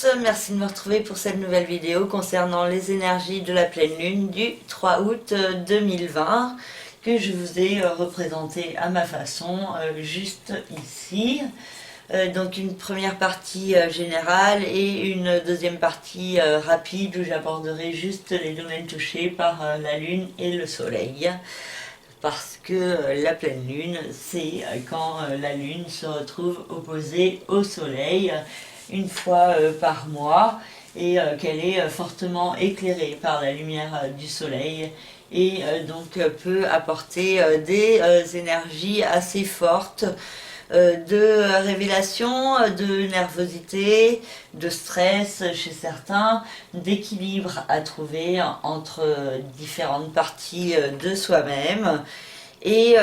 tous, merci de me retrouver pour cette nouvelle vidéo concernant les énergies de la pleine lune du 3 août 2020 que je vous ai représenté à ma façon juste ici. Donc une première partie générale et une deuxième partie rapide où j'aborderai juste les domaines touchés par la lune et le soleil. Parce que la pleine lune, c'est quand la lune se retrouve opposée au soleil une fois par mois et qu'elle est fortement éclairée par la lumière du soleil et donc peut apporter des énergies assez fortes de révélation, de nervosité, de stress chez certains, d'équilibre à trouver entre différentes parties de soi-même. Et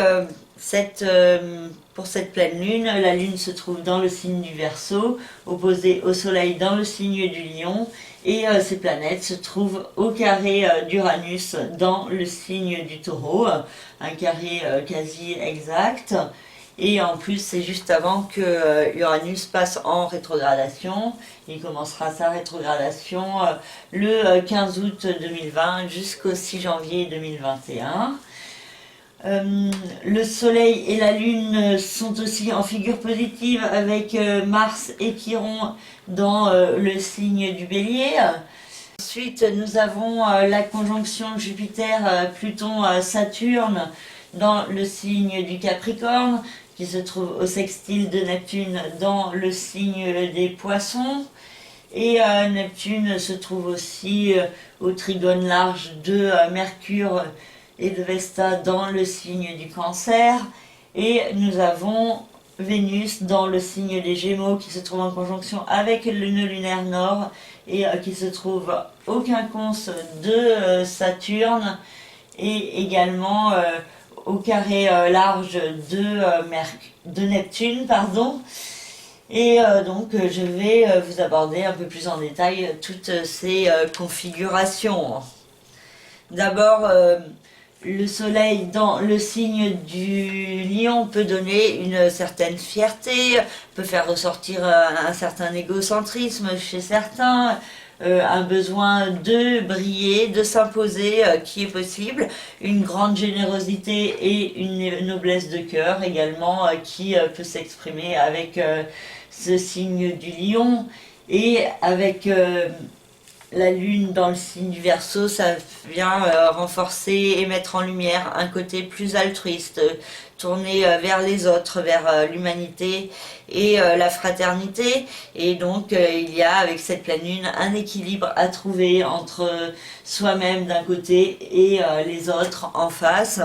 pour cette pleine lune, la lune se trouve dans le signe du Verseau, opposée au soleil dans le signe du Lion, et ces planètes se trouvent au carré d'Uranus dans le signe du Taureau, un carré quasi exact. Et en plus, c'est juste avant que Uranus passe en rétrogradation. Il commencera sa rétrogradation le 15 août 2020 jusqu'au 6 janvier 2021. Le soleil et la lune sont aussi en figure positive avec Mars et Chiron dans le signe du Bélier. Ensuite, nous avons la conjonction Jupiter-Pluton-Saturne dans le signe du Capricorne, qui se trouve au sextile de Neptune dans le signe des Poissons. Et Neptune se trouve aussi au trigone large de Mercure et de Vesta dans le signe du Cancer. Et nous avons Vénus dans le signe des Gémeaux qui se trouve en conjonction avec le nœud lunaire nord et qui se trouve au quinconce de Saturne et également au carré large de Neptune, pardon. Et donc je vais vous aborder un peu plus en détail toutes ces configurations. D'abord, le soleil dans le signe du Lion peut donner une certaine fierté, peut faire ressortir un certain égocentrisme chez certains, un besoin de briller, de s'imposer qui est possible, une grande générosité et une noblesse de cœur également qui peut s'exprimer avec ce signe du Lion. Et avec la lune dans le signe du Verseau, ça vient renforcer et mettre en lumière un côté plus altruiste, tourné vers les autres, vers l'humanité et la fraternité. Et donc il y a avec cette pleine lune un équilibre à trouver entre soi-même d'un côté et les autres en face.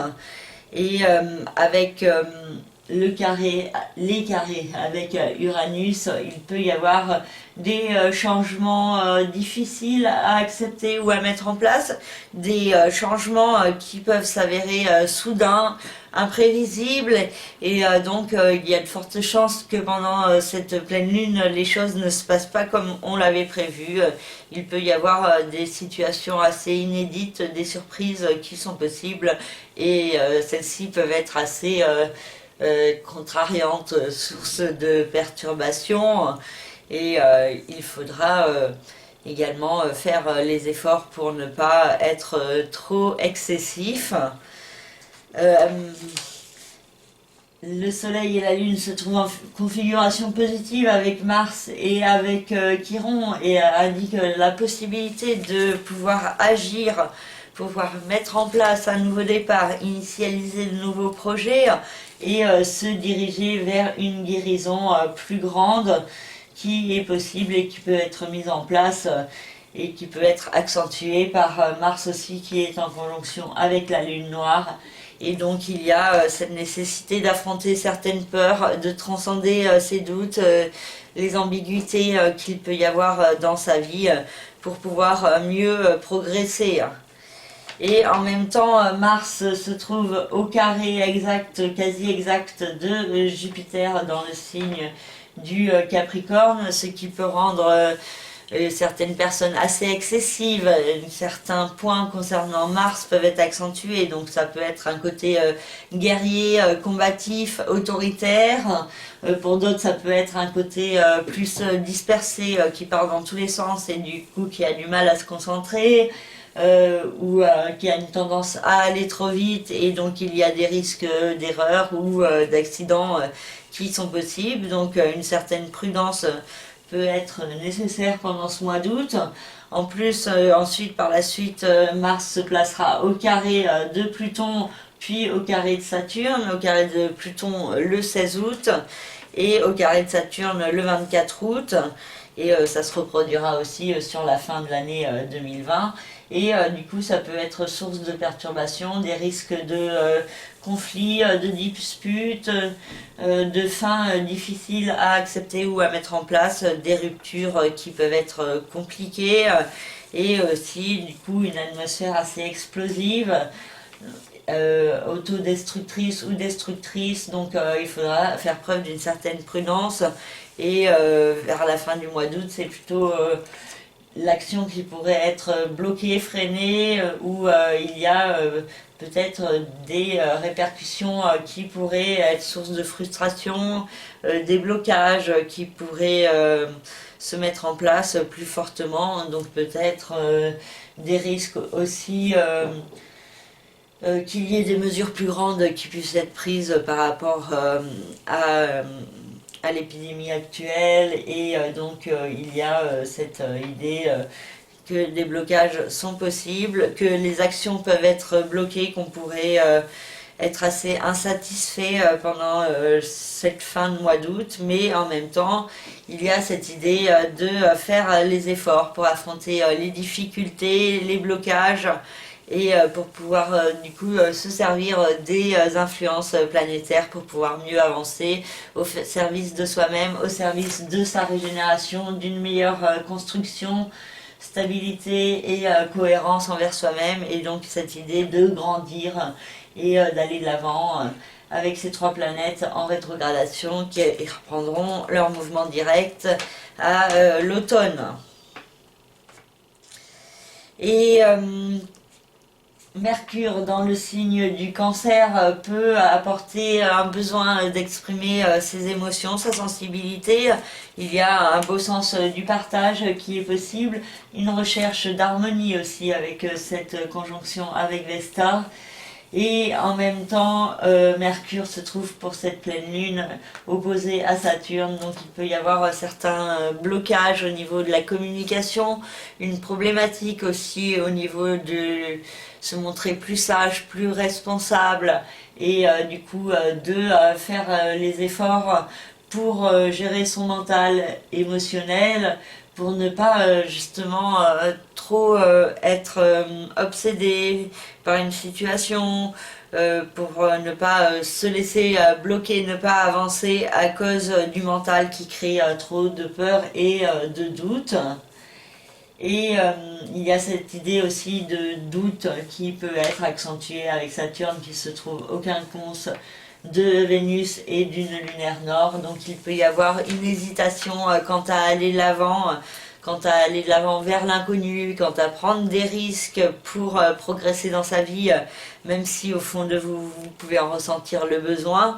Et avec les carrés avec Uranus, il peut y avoir des changements difficiles à accepter ou à mettre en place, des changements qui peuvent s'avérer soudains, imprévisibles, et donc il y a de fortes chances que pendant cette pleine lune, les choses ne se passent pas comme on l'avait prévu. Il peut y avoir des situations assez inédites, des surprises qui sont possibles, et celles-ci peuvent être assez contrariante, source de perturbation, et il faudra également faire les efforts pour ne pas être trop excessif. Le soleil et la lune se trouvent en configuration positive avec Mars et avec Chiron, et indique la possibilité de pouvoir agir, pouvoir mettre en place un nouveau départ, initialiser de nouveaux projets et se diriger vers une guérison plus grande qui est possible et qui peut être mise en place et qui peut être accentuée par Mars aussi, qui est en conjonction avec la lune noire. Et donc il y a cette nécessité d'affronter certaines peurs, de transcender ses doutes, les ambiguïtés qu'il peut y avoir dans sa vie pour pouvoir mieux progresser. Et en même temps, Mars se trouve au carré exact, quasi exact de Jupiter dans le signe du Capricorne, ce qui peut rendre certaines personnes assez excessives, certains points concernant Mars peuvent être accentués, donc ça peut être un côté guerrier, combatif, autoritaire. Pour d'autres, ça peut être un côté plus dispersé, qui part dans tous les sens et du coup qui a du mal à se concentrer. Ou qui a une tendance à aller trop vite et donc il y a des risques d'erreur ou d'accidents qui sont possibles. Donc une certaine prudence peut être nécessaire pendant ce mois d'août. En plus, ensuite, par la suite, Mars se placera au carré de Pluton, puis au carré de Saturne, au carré de Pluton le 16 août et au carré de Saturne le 24 août. Et ça se reproduira aussi sur la fin de l'année 2020. Et du coup, ça peut être source de perturbations, des risques de conflits, de disputes, de fins difficiles à accepter ou à mettre en place, des ruptures qui peuvent être compliquées, et aussi du coup une atmosphère assez explosive, autodestructrice ou destructrice. Donc il faudra faire preuve d'une certaine prudence. Et vers la fin du mois d'août, c'est plutôt l'action qui pourrait être bloquée, freinée, où il y a peut-être des répercussions qui pourraient être source de frustration, des blocages qui pourraient se mettre en place plus fortement, donc peut-être des risques aussi qu'il y ait des mesures plus grandes qui puissent être prises par rapport à l'épidémie actuelle. Et donc il y a cette idée que des blocages sont possibles, que les actions peuvent être bloquées, qu'on pourrait être assez insatisfait pendant cette fin de mois d'août, mais en même temps il y a cette idée de faire les efforts pour affronter les difficultés, les blocages, et pour pouvoir du coup se servir des influences planétaires pour pouvoir mieux avancer au service de soi-même, au service de sa régénération, d'une meilleure construction, stabilité et cohérence envers soi-même. Et donc cette idée de grandir et d'aller de l'avant avec ces trois planètes en rétrogradation qui reprendront leur mouvement direct à l'automne. Et Mercure dans le signe du Cancer peut apporter un besoin d'exprimer ses émotions, sa sensibilité. Il y a un beau sens du partage qui est possible, une recherche d'harmonie aussi avec cette conjonction avec Vesta. Et en même temps, Mercure se trouve pour cette pleine lune opposée à Saturne, donc il peut y avoir certains blocages au niveau de la communication, une problématique aussi au niveau de se montrer plus sage, plus responsable, et du coup de faire les efforts pour gérer son mental émotionnel, pour ne pas justement trop être obsédé par une situation, pour ne pas se laisser bloquer, ne pas avancer à cause du mental qui crée trop de peur et de doute. Et il y a cette idée aussi de doute qui peut être accentuée avec Saturne qui se trouve au quinconce de Vénus et d'une lunaire nord. Donc il peut y avoir une hésitation quant à aller de l'avant, quant à aller de l'avant vers l'inconnu, quant à prendre des risques pour progresser dans sa vie, même si au fond de vous, vous pouvez en ressentir le besoin.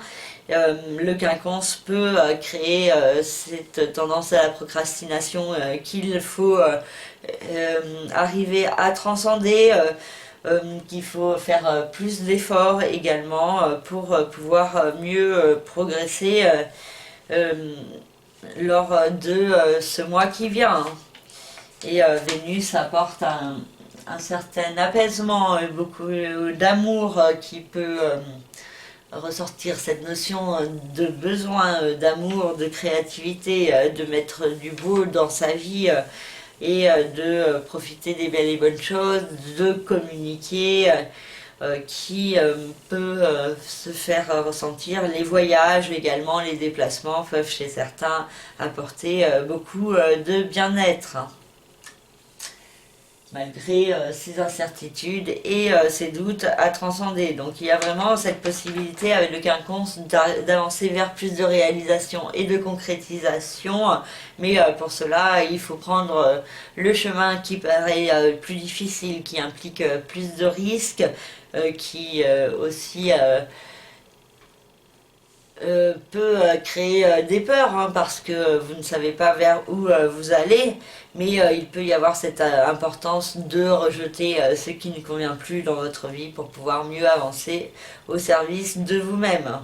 Le quinconce peut créer cette tendance à la procrastination qu'il faut arriver à transcender, qu'il faut faire plus d'efforts également pour pouvoir mieux progresser lors de ce mois qui vient. Et Vénus apporte un certain apaisement, beaucoup d'amour qui peut ressortir cette notion de besoin d'amour, de créativité, de mettre du beau dans sa vie et de profiter des belles et bonnes choses, de communiquer, qui peut se faire ressentir. Les voyages également, les déplacements peuvent chez certains apporter beaucoup de bien-être. malgré ses incertitudes et ses doutes à transcender. Donc il y a vraiment cette possibilité avec le quinconce d'avancer vers plus de réalisation et de concrétisation, mais pour cela il faut prendre le chemin qui paraît plus difficile, qui implique plus de risques, qui aussi peut créer des peurs, hein, parce que vous ne savez pas vers où vous allez, mais il peut y avoir cette importance de rejeter ce qui ne convient plus dans votre vie pour pouvoir mieux avancer au service de vous-même.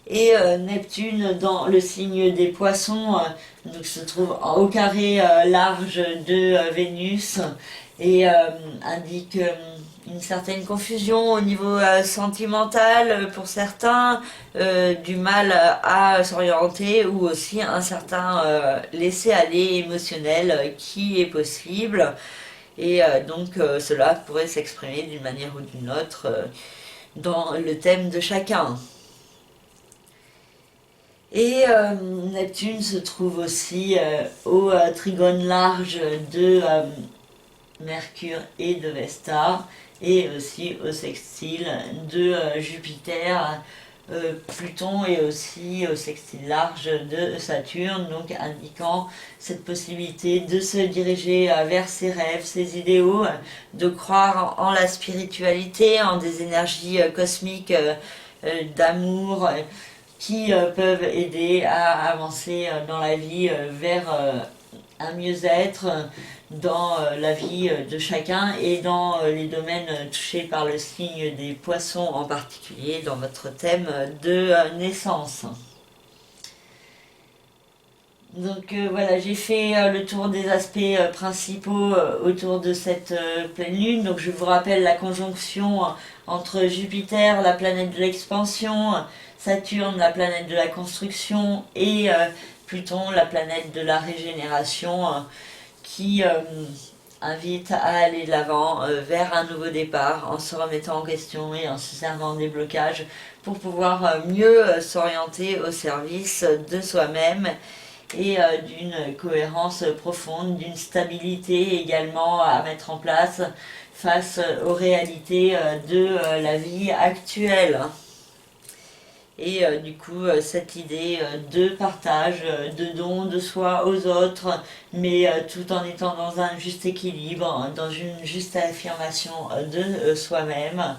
Et Neptune dans le signe des poissons donc se trouve au carré large de Vénus et indique une certaine confusion au niveau sentimental pour certains, du mal à s'orienter, ou aussi un certain laisser-aller émotionnel qui est possible. Et donc cela pourrait s'exprimer d'une manière ou d'une autre dans le thème de chacun. Et Neptune se trouve aussi au trigone large de Mercure et de Vesta, et aussi au sextile de Jupiter, Pluton, et aussi au sextile large de Saturne, donc indiquant cette possibilité de se diriger vers ses rêves, ses idéaux, de croire en la spiritualité, en des énergies cosmiques d'amour, qui peuvent aider à avancer dans la vie vers un mieux-être dans la vie de chacun et dans les domaines touchés par le signe des poissons, en particulier dans votre thème de naissance. Donc voilà, j'ai fait le tour des aspects principaux autour de cette pleine lune. Donc je vous rappelle la conjonction entre Jupiter, la planète de l'expansion, Saturne, la planète de la construction, et Pluton, la planète de la régénération, qui invite à aller de l'avant vers un nouveau départ, en se remettant en question et en se servant des blocages pour pouvoir mieux s'orienter au service de soi-même et d'une cohérence profonde, d'une stabilité également à mettre en place face aux réalités de la vie actuelle. Et du coup, cette idée de partage, de don de soi aux autres, mais tout en étant dans un juste équilibre, dans une juste affirmation de soi-même,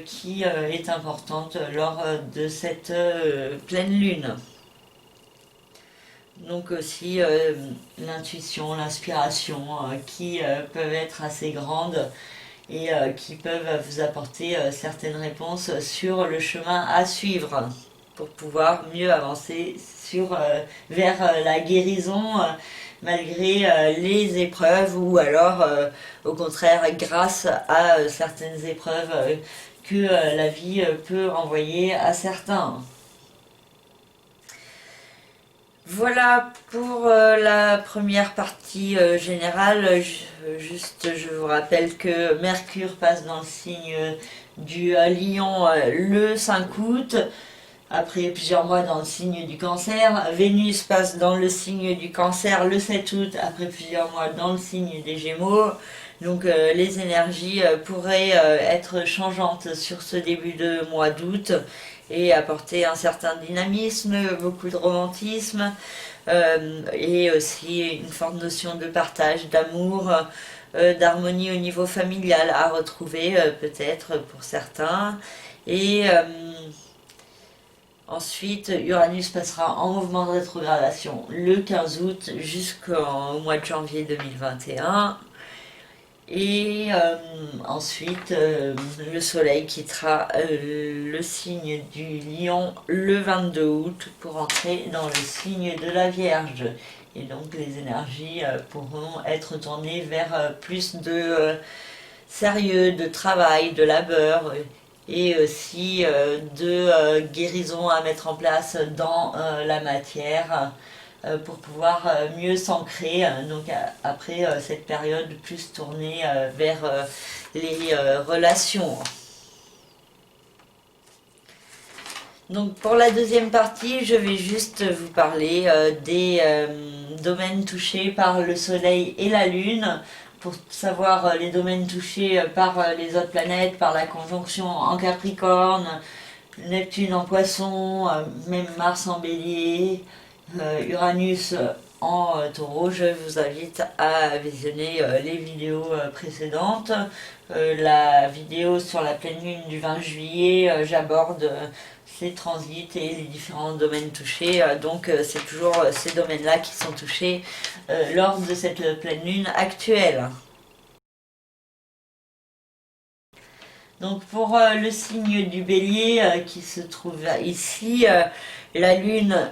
qui est importante lors de cette pleine lune. Donc aussi l'intuition, l'inspiration, qui peuvent être assez grandes et qui peuvent vous apporter certaines réponses sur le chemin à suivre pour pouvoir mieux avancer vers la guérison malgré les épreuves, ou alors au contraire grâce à certaines épreuves que la vie peut envoyer à certains. Voilà pour la première partie générale. Je vous rappelle que Mercure passe dans le signe du Lion le 5 août, après plusieurs mois dans le signe du Cancer. Vénus passe dans le signe du Cancer le 7 août, après plusieurs mois dans le signe des Gémeaux. Donc les énergies pourraient être changeantes sur ce début de mois d'août et apporter un certain dynamisme, beaucoup de romantisme, et aussi une forte notion de partage, d'amour, d'harmonie au niveau familial à retrouver peut-être pour certains. Et ensuite, Uranus passera en mouvement de rétrogradation le 15 août jusqu'au mois de janvier 2021. Et ensuite, le soleil quittera le signe du Lion le 22 août pour entrer dans le signe de la Vierge. Et donc les énergies pourront être tournées vers plus de sérieux, de travail, de labeur, et aussi de guérison à mettre en place dans la matière, pour pouvoir mieux s'ancrer, donc après cette période plus tournée vers les relations. Donc pour la deuxième partie, je vais juste vous parler des domaines touchés par le Soleil et la Lune, pour savoir les domaines touchés par les autres planètes, par la conjonction en Capricorne, Neptune en Poisson, même Mars en Bélier, Uranus en Taureau. Je vous invite à visionner les vidéos précédentes. La vidéo sur la pleine lune du 20 juillet, j'aborde ces transits et les différents domaines touchés. Donc c'est toujours ces domaines-là qui sont touchés lors de cette pleine lune actuelle. Donc pour le signe du Bélier qui se trouve ici, la lune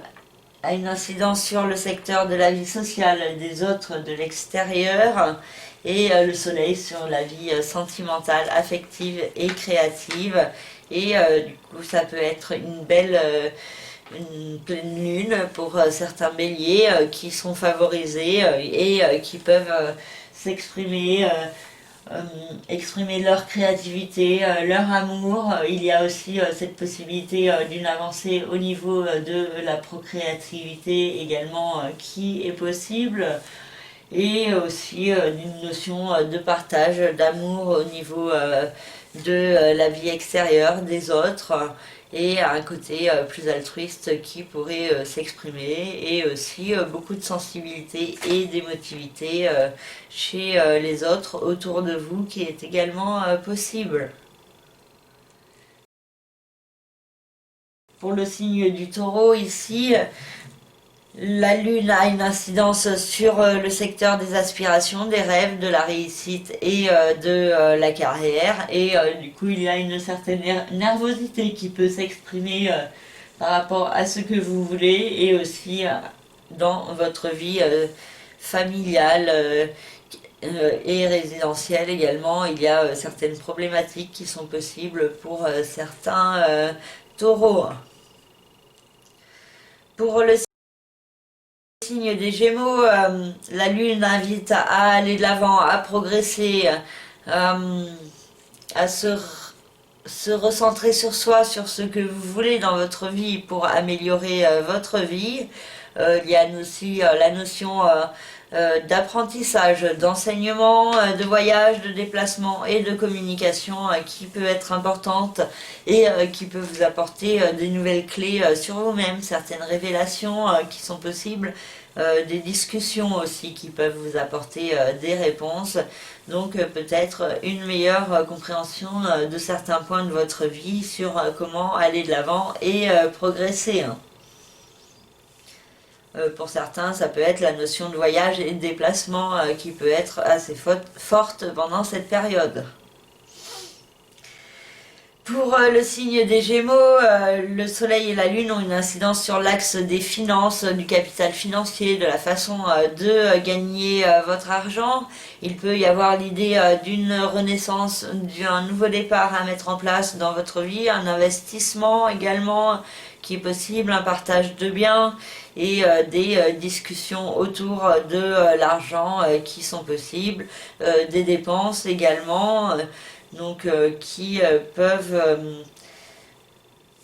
a une incidence sur le secteur de la vie sociale des autres, de l'extérieur, et le soleil sur la vie sentimentale, affective et créative. Et du coup, ça peut être une belle une pleine lune pour certains béliers qui sont favorisés et qui peuvent s'exprimer. Exprimer leur créativité, leur amour. Il y a aussi cette possibilité d'une avancée au niveau de la procréativité également qui est possible, et aussi d'une notion de partage, d'amour au niveau de la vie extérieure des autres, et un côté plus altruiste qui pourrait s'exprimer, et aussi beaucoup de sensibilité et d'émotivité chez les autres autour de vous qui est également possible. Pour le signe du Taureau ici, la lune a une incidence sur le secteur des aspirations, des rêves, de la réussite et de la carrière. Et du coup, il y a une certaine nervosité qui peut s'exprimer par rapport à ce que vous voulez, et aussi dans votre vie familiale et résidentielle également. Il y a certaines problématiques qui sont possibles pour certains taureaux. Pour le signe des Gémeaux, la lune invite à aller de l'avant, à progresser, à se recentrer sur soi, sur ce que vous voulez dans votre vie pour améliorer votre vie. Il y a aussi la notion d'apprentissage, d'enseignement, de voyage, de déplacement et de communication qui peut être importante, et qui peut vous apporter des nouvelles clés sur vous-même, certaines révélations qui sont possibles, des discussions aussi qui peuvent vous apporter des réponses. Donc peut-être une meilleure compréhension de certains points de votre vie sur comment aller de l'avant et progresser. Pour certains, ça peut être la notion de voyage et de déplacement qui peut être assez forte pendant cette période. Pour le signe des Gémeaux, le Soleil et la Lune ont une incidence sur l'axe des finances, du capital financier, de la façon de gagner votre argent. Il peut y avoir l'idée d'une renaissance, d'un nouveau départ à mettre en place dans votre vie, un investissement également qui est possible, un partage de biens, et des discussions autour de l'argent qui sont possibles, des dépenses également, donc qui peuvent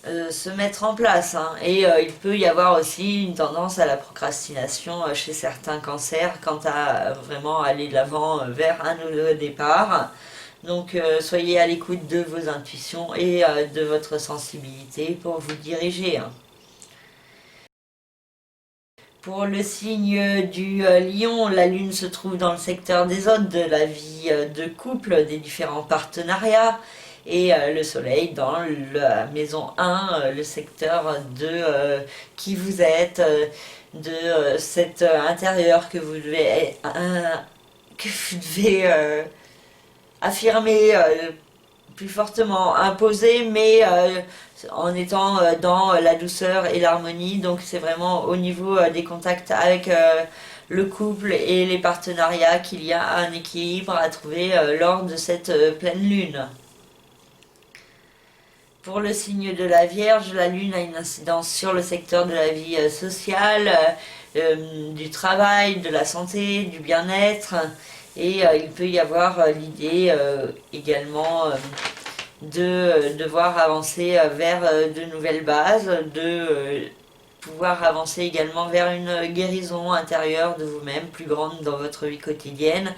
se mettre en place, hein. Et il peut y avoir aussi une tendance à la procrastination chez certains cancers quant à vraiment aller de l'avant vers un nouveau départ. Donc soyez à l'écoute de vos intuitions et de votre sensibilité pour vous diriger, hein. Pour le signe du Lion, la lune se trouve dans le secteur des autres, de la vie de couple, des différents partenariats, et le soleil dans la maison 1, le secteur de qui vous êtes, de cet intérieur que vous devez affirmer plus fortement, imposer, mais en étant dans la douceur et l'harmonie. Donc c'est vraiment au niveau des contacts avec le couple et les partenariats qu'il y a un équilibre à trouver lors de cette pleine lune. Pour le signe de la Vierge, la lune a une incidence sur le secteur de la vie sociale, du travail, de la santé, du bien-être, et il peut y avoir l'idée également de devoir avancer vers de nouvelles bases, de pouvoir avancer également vers une guérison intérieure de vous-même plus grande dans votre vie quotidienne.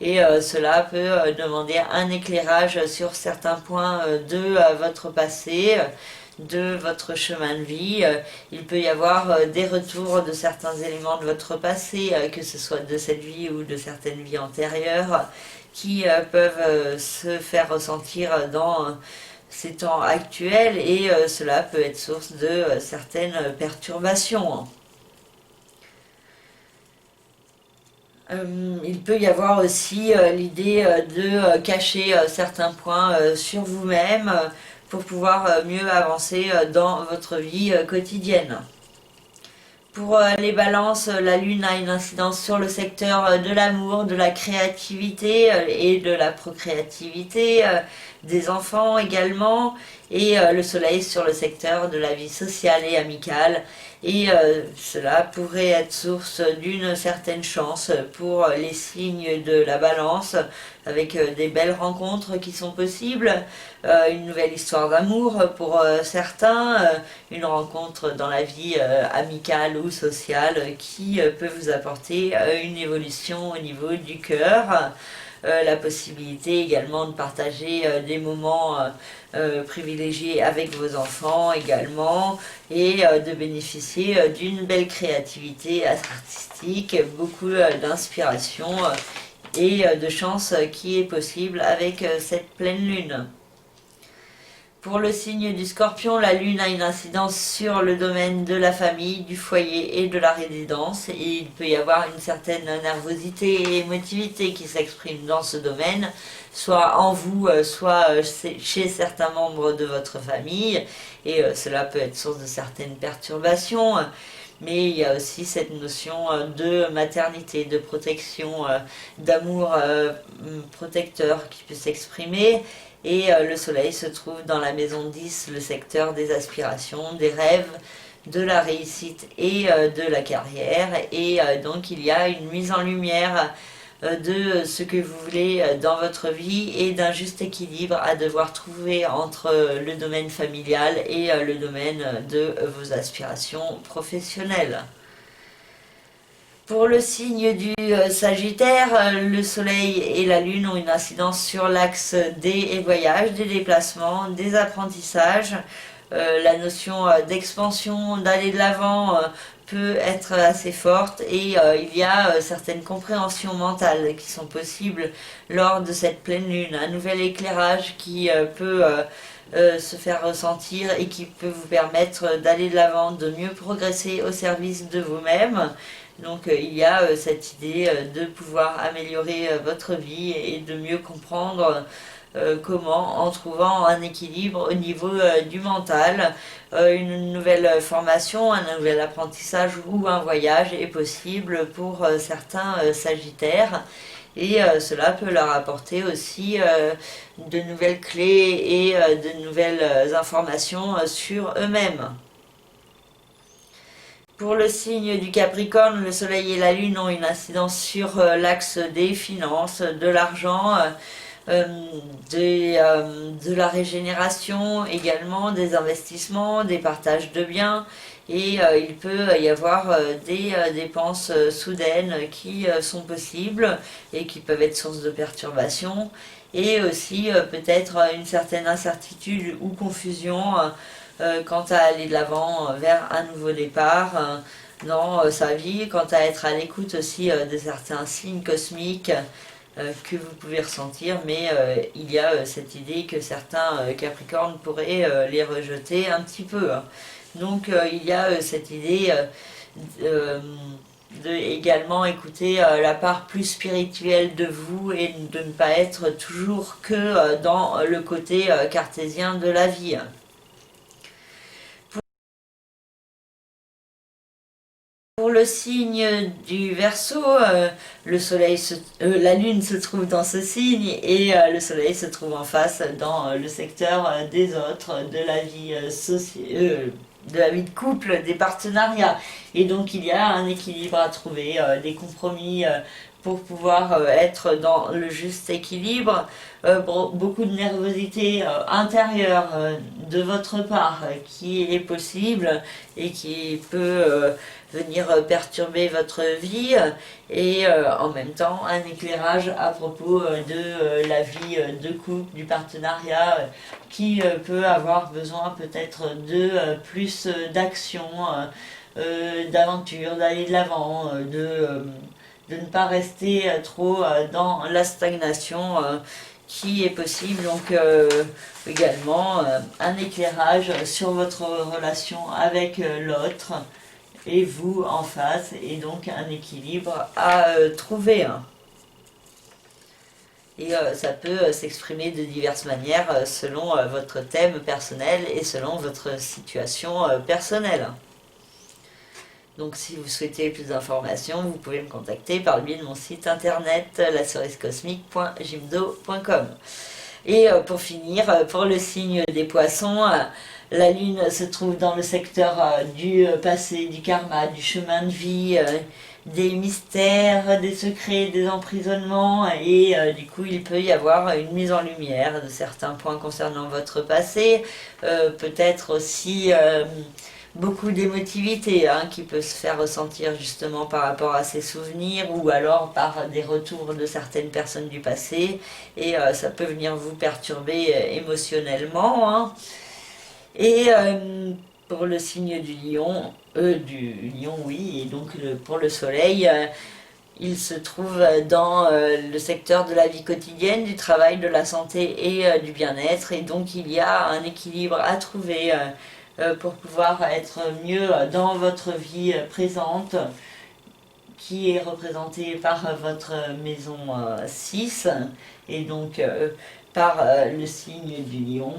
Et cela peut demander un éclairage sur certains points de votre passé, de votre chemin de vie. Il peut y avoir des retours de certains éléments de votre passé, que ce soit de cette vie ou de certaines vies antérieures, qui peuvent se faire ressentir dans ces temps actuels, et cela peut être source de certaines perturbations. Il peut y avoir aussi l'idée de cacher certains points sur vous-même pour pouvoir mieux avancer dans votre vie quotidienne. Pour les balances, la lune a une incidence sur le secteur de l'amour, de la créativité et de la procréativité, des enfants également, et le soleil sur le secteur de la vie sociale et amicale. Et cela pourrait être source d'une certaine chance pour les signes de la balance, avec des belles rencontres qui sont possibles, une nouvelle histoire d'amour pour certains, une rencontre dans la vie amicale ou sociale qui peut vous apporter une évolution au niveau du cœur. La possibilité également de partager des moments privilégiés avec vos enfants également, et de bénéficier d'une belle créativité artistique, beaucoup d'inspiration et de chance qui est possible avec cette pleine lune. Pour le signe du Scorpion, la lune a une incidence sur le domaine de la famille, du foyer et de la résidence, et il peut y avoir une certaine nervosité et émotivité qui s'exprime dans ce domaine, soit en vous, soit chez certains membres de votre famille, et cela peut être source de certaines perturbations. Mais il y a aussi cette notion de maternité, de protection, d'amour protecteur qui peut s'exprimer. Et le soleil se trouve dans la maison 10, le secteur des aspirations, des rêves, de la réussite et de la carrière. Et donc il y a une mise en lumière de ce que vous voulez dans votre vie, et d'un juste équilibre à devoir trouver entre le domaine familial et le domaine de vos aspirations professionnelles. Pour le signe du Sagittaire, le soleil et la lune ont une incidence sur l'axe des voyages, des déplacements, des apprentissages. La notion d'expansion, d'aller de l'avant peut être assez forte, et il y a certaines compréhensions mentales qui sont possibles lors de cette pleine lune. Un nouvel éclairage qui peut se faire ressentir et qui peut vous permettre d'aller de l'avant, de mieux progresser au service de vous-même. Donc il y a cette idée de pouvoir améliorer votre vie et de mieux comprendre comment, en trouvant un équilibre au niveau du mental. Une nouvelle formation, un nouvel apprentissage ou un voyage est possible pour certains Sagittaires. Et cela peut leur apporter aussi de nouvelles clés et de nouvelles informations sur eux-mêmes. Pour le signe du Capricorne, le soleil et la lune ont une incidence sur l'axe des finances, de l'argent, de la régénération également, des investissements, des partages de biens. Et il peut y avoir des dépenses soudaines qui sont possibles et qui peuvent être source de perturbations. Et aussi peut-être une certaine incertitude ou confusion quant à aller de l'avant vers un nouveau départ dans sa vie, quant à être à l'écoute aussi de certains signes cosmiques que vous pouvez ressentir, mais il y a cette idée que certains Capricornes pourraient les rejeter un petit peu. Donc il y a cette idée de également écouter la part plus spirituelle de vous, et de ne pas être toujours que dans le côté cartésien de la vie. Pour le signe du Verseau, la lune se trouve dans ce signe, et le soleil se trouve en face dans le secteur des autres, de la vie de la vie de couple, des partenariats. Et donc il y a un équilibre à trouver, des compromis pour pouvoir être dans le juste équilibre. Beaucoup de nervosité intérieure de votre part qui est possible et qui peut venir perturber votre vie, et en même temps un éclairage à propos de la vie de couple, du partenariat, qui peut avoir besoin peut-être de plus d'action, d'aventure, d'aller de l'avant, de ne pas rester trop dans la stagnation qui est possible. Donc également un éclairage sur votre relation avec l'autre et vous en face, et donc un équilibre à trouver. Et ça peut s'exprimer de diverses manières selon votre thème personnel et selon votre situation personnelle. Donc si vous souhaitez plus d'informations, vous pouvez me contacter par le biais de mon site internet lacerisecosmique.gimdo.com. Et pour finir, pour le signe des poissons, la lune se trouve dans le secteur du passé, du karma, du chemin de vie, des mystères, des secrets, des emprisonnements, et du coup il peut y avoir une mise en lumière de certains points concernant votre passé, peut-être aussi beaucoup d'émotivité qui peut se faire ressentir justement par rapport à ces souvenirs, ou alors par des retours de certaines personnes du passé, et ça peut venir vous perturber émotionnellement. Et pour le signe du lion, oui, et donc pour le soleil, il se trouve dans le secteur de la vie quotidienne, du travail, de la santé et du bien-être, et donc il y a un équilibre à trouver pour pouvoir être mieux dans votre vie présente, qui est représentée par votre maison 6, et donc par le signe du lion.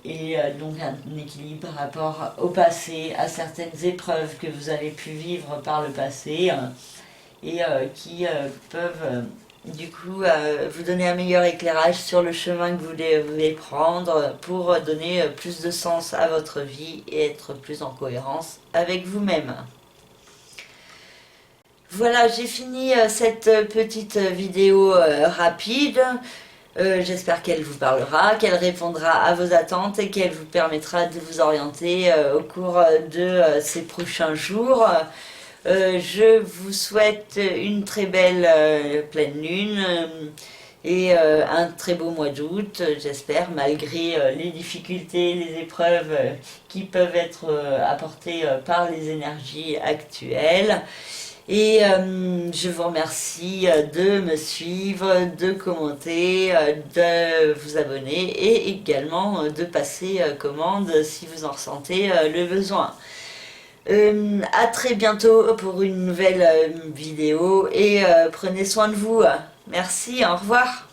Et donc un équilibre par rapport au passé, à certaines épreuves que vous avez pu vivre par le passé, et qui peuvent du coup vous donner un meilleur éclairage sur le chemin que vous devez prendre pour donner plus de sens à votre vie et être plus en cohérence avec vous-même. Voilà, j'ai fini cette petite vidéo rapide. J'espère qu'elle vous parlera, qu'elle répondra à vos attentes et qu'elle vous permettra de vous orienter au cours de ces prochains jours. Je vous souhaite une très belle pleine lune et un très beau mois d'août, j'espère, malgré les difficultés, les épreuves qui peuvent être apportées par les énergies actuelles. Et je vous remercie de me suivre, de commenter, de vous abonner, et également de passer commande si vous en ressentez le besoin. À très bientôt pour une nouvelle vidéo, et prenez soin de vous. Merci, au revoir.